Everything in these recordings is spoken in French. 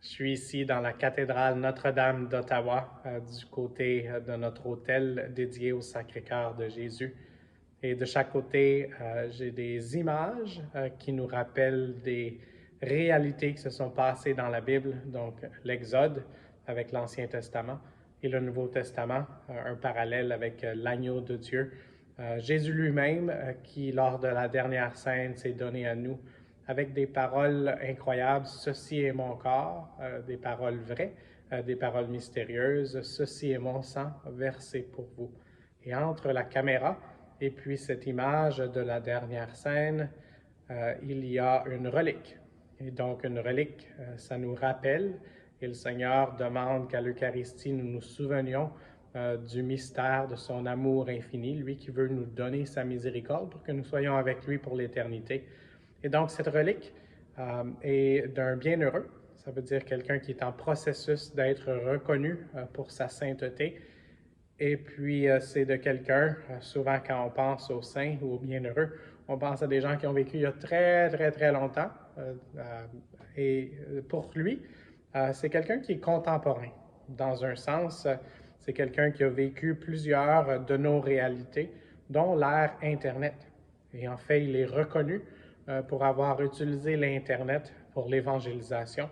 Je suis ici dans la cathédrale Notre-Dame d'Ottawa, du côté de notre autel dédié au Sacré-Cœur de Jésus. Et de chaque côté, j'ai des images qui nous rappellent des réalités qui se sont passées dans la Bible, donc l'Exode avec l'Ancien Testament et le Nouveau Testament, un parallèle avec l'agneau de Dieu. Jésus lui-même, qui lors de la dernière scène s'est donné à nous avec des paroles incroyables, ceci est mon corps, des paroles vraies, des paroles mystérieuses, ceci est mon sang versé pour vous. Et entre la caméra et puis cette image de la dernière scène, il y a une relique. Et donc une relique, ça nous rappelle, et le Seigneur demande qu'à l'Eucharistie, nous nous souvenions du mystère de son amour infini, lui qui veut nous donner sa miséricorde pour que nous soyons avec lui pour l'éternité. Et donc, cette relique est d'un bienheureux. Ça veut dire quelqu'un qui est en processus d'être reconnu pour sa sainteté. Et puis, c'est de quelqu'un, souvent quand on pense aux saints ou aux bienheureux, on pense à des gens qui ont vécu il y a très, très, très longtemps. Et pour lui, c'est quelqu'un qui est contemporain. Dans un sens, c'est quelqu'un qui a vécu plusieurs de nos réalités, dont l'ère Internet. Et en fait, il est reconnu pour avoir utilisé l'Internet pour l'évangélisation.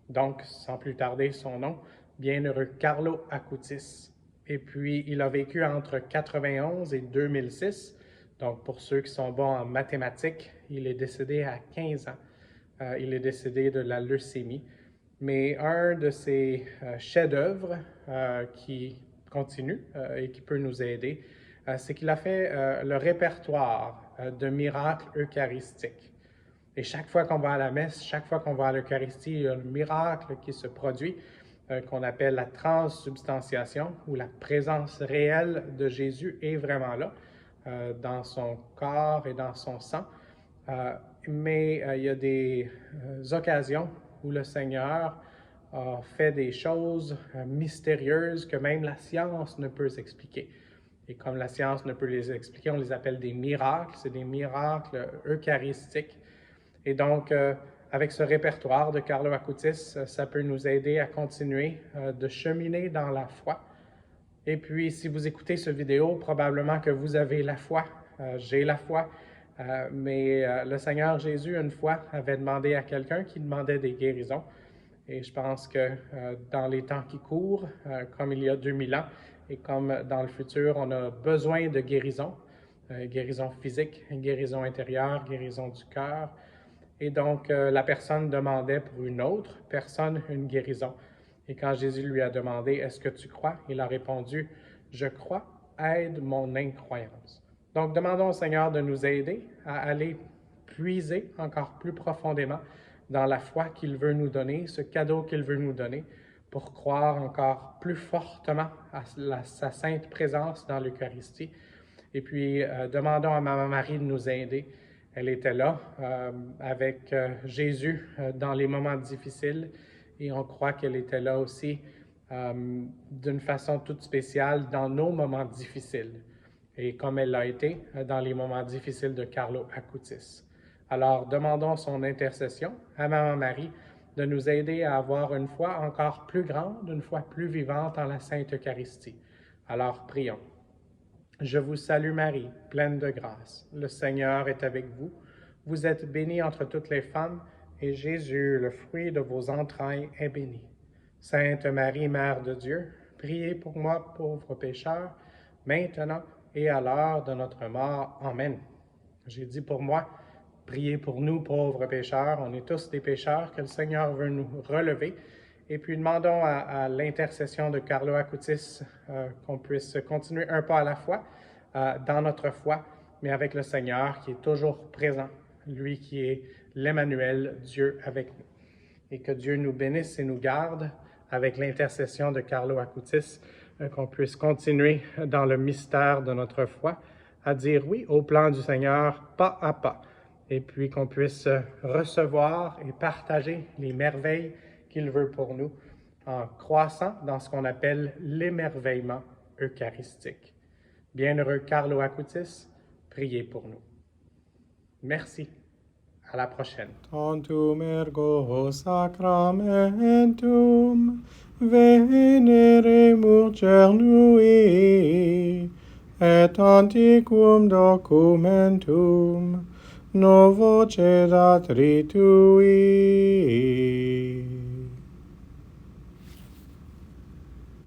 Donc, sans plus tarder, son nom, bienheureux Carlo Acutis. Et puis, il a vécu entre 91 et 2006. Donc, pour ceux qui sont bons en mathématiques, il est décédé à 15 ans. Il est décédé de la leucémie. Mais un de ses chefs-d'œuvre qui continue et qui peut nous aider, c'est qu'il a fait le répertoire de miracles eucharistiques. Et chaque fois qu'on va à la messe, chaque fois qu'on va à l'Eucharistie, il y a le miracle qui se produit, qu'on appelle la transsubstantiation, où la présence réelle de Jésus est vraiment là, dans son corps et dans son sang. Mais il y a des occasions où le Seigneur a fait des choses mystérieuses que même la science ne peut expliquer. Et comme la science ne peut les expliquer, on les appelle des miracles. C'est des miracles eucharistiques. Et donc, avec ce répertoire de Carlo Acutis, ça peut nous aider à continuer de cheminer dans la foi. Et puis, si vous écoutez cette vidéo, probablement que vous avez la foi, j'ai la foi, mais le Seigneur Jésus, une fois, avait demandé à quelqu'un qui demandait des guérisons. Et je pense que dans les temps qui courent, comme il y a 2000 ans, et comme dans le futur, on a besoin de guérison, guérison physique, guérison intérieure, guérison du cœur. Et donc, la personne demandait pour une autre personne une guérison. Et quand Jésus lui a demandé, est-ce que tu crois? Il a répondu, je crois, aide mon incroyance. Donc, demandons au Seigneur de nous aider à aller puiser encore plus profondément dans la foi qu'il veut nous donner, ce cadeau qu'il veut nous donner, pour croire encore plus fortement à sa sainte présence dans l'Eucharistie. Et puis, demandons à Maman Marie de nous aider. Elle était là avec Jésus dans les moments difficiles et on croit qu'elle était là aussi d'une façon toute spéciale dans nos moments difficiles et comme elle l'a été dans les moments difficiles de Carlo Acutis. Alors, demandons son intercession à Maman Marie de nous aider à avoir une foi encore plus grande, une foi plus vivante en la Sainte Eucharistie. Alors, prions. Je vous salue Marie, pleine de grâce. Le Seigneur est avec vous. Vous êtes bénie entre toutes les femmes, et Jésus, le fruit de vos entrailles, est béni. Sainte Marie, Mère de Dieu, priez pour moi, pauvre pécheur, maintenant et à l'heure de notre mort. Amen. J'ai dit pour moi, priez pour nous, pauvres pécheurs. On est tous des pécheurs que le Seigneur veut nous relever. Et puis demandons à l'intercession de Carlo Acutis qu'on puisse continuer un pas à la fois dans notre foi, mais avec le Seigneur qui est toujours présent, lui qui est l'Emmanuel, Dieu avec nous. Et que Dieu nous bénisse et nous garde avec l'intercession de Carlo Acutis, qu'on puisse continuer dans le mystère de notre foi, à dire oui au plan du Seigneur pas à pas, et puis qu'on puisse recevoir et partager les merveilles qu'il veut pour nous en croissant dans ce qu'on appelle l'émerveillement eucharistique. Bienheureux Carlo Acutis, priez pour nous. Merci. À la prochaine. Tantum ergo sacramentum veneremur cernui, et antiquum documentum novo cedat ritui.